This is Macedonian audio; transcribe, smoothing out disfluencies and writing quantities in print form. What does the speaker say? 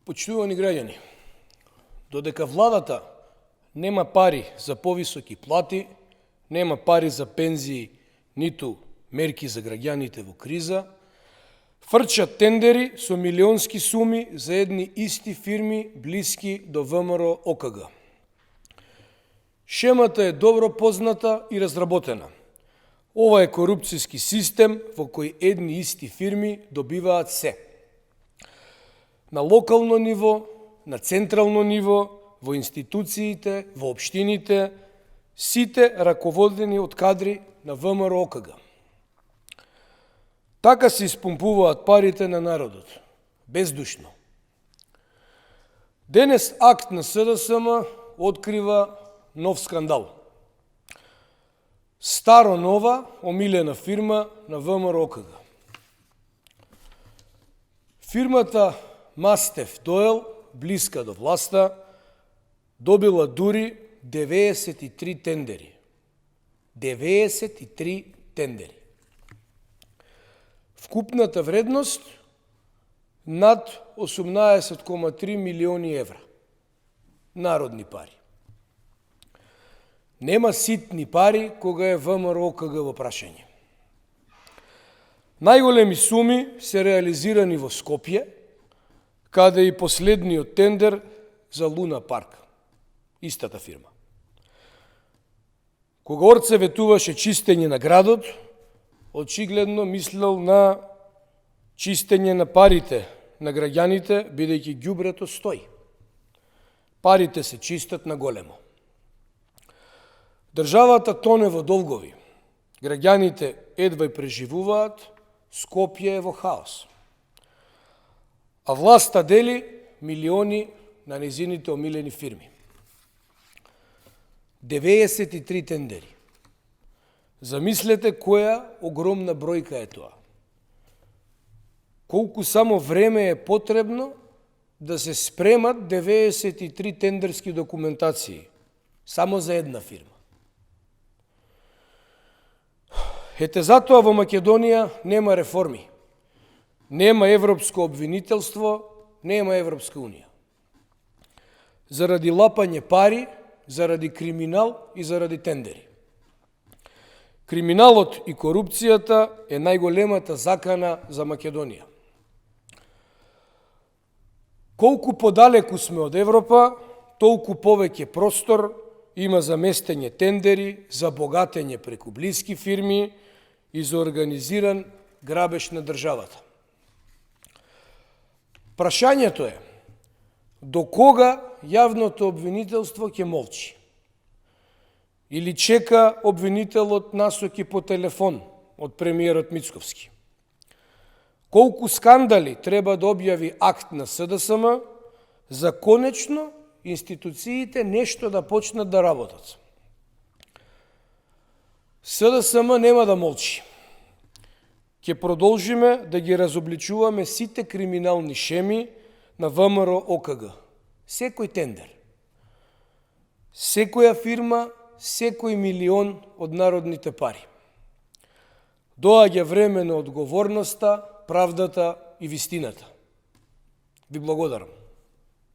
Почитувани граѓани, додека владата нема пари за повисоки плати, нема пари за пензии, ниту мерки за граѓаните во криза, фрчат тендери со милионски суми за едни исти фирми блиски до ВМРО ОКГ. Шемата е добро позната и разработена. Ова е корупцијски систем во кој едни исти фирми добиваат се. На локално ниво, на централно ниво, во институциите, во општините, сите раководени од кадри на ВМРО ОКГ. Така се испумпуваат парите на народот, бездушно. Денес акт на СДСМ открива нов скандал. Старо-нова омилена фирма на ВМРО ОКГ. Фирмата Мастев Доел, блиска до власта, добила дури 93 тендери. 93 тендери. Вкупната вредност над 18,3 милиони евра. Народни пари. Нема ситни пари кога е ВМРО ОКГ во прашање. Најголеми суми се реализирани во Скопје, каде и последниот тендер за Луна парк, истата фирма. Кога Орце ветуваше чистење на градот, очигледно мислел на чистење на парите на граѓаните, бидејќи ѓубрето стои. Парите се чистат на големо. Државата тоне во долгови, граѓаните едва и преживуваат, Скопје е во хаос. А власта дели милиони на незините омилени фирми. 93 тендери. Замислете која огромна бројка е тоа. Колку само време е потребно да се спремат 93 тендерски документации, само за една фирма. Ете затоа во Македонија нема реформи, нема европско обвинителство, нема Европска унија. Заради лапање пари, заради криминал и заради тендери. Криминалот и корупцијата е најголемата закана за Македонија. Колку подалеку сме од Европа, толку повеќе простор има за местење тендери, за богатење преку блиски фирми и за организиран грабеж на државата. Прашањето е, до кога јавното обвинителство ќе молчи? Или чека обвинителот насоки по телефон од премиерот Мицковски? Колку скандали треба да објави акт на СДСМ за конечно институциите нешто да почнат да работат? СДСМ нема да молчи. Ќе продолжиме да ги разобличуваме сите криминални шеми на ВМРО ОКГ. Секој тендер, секоја фирма, секој милион од народните пари. Доаѓа време на одговорноста, правдата и вистината. Ви благодарам.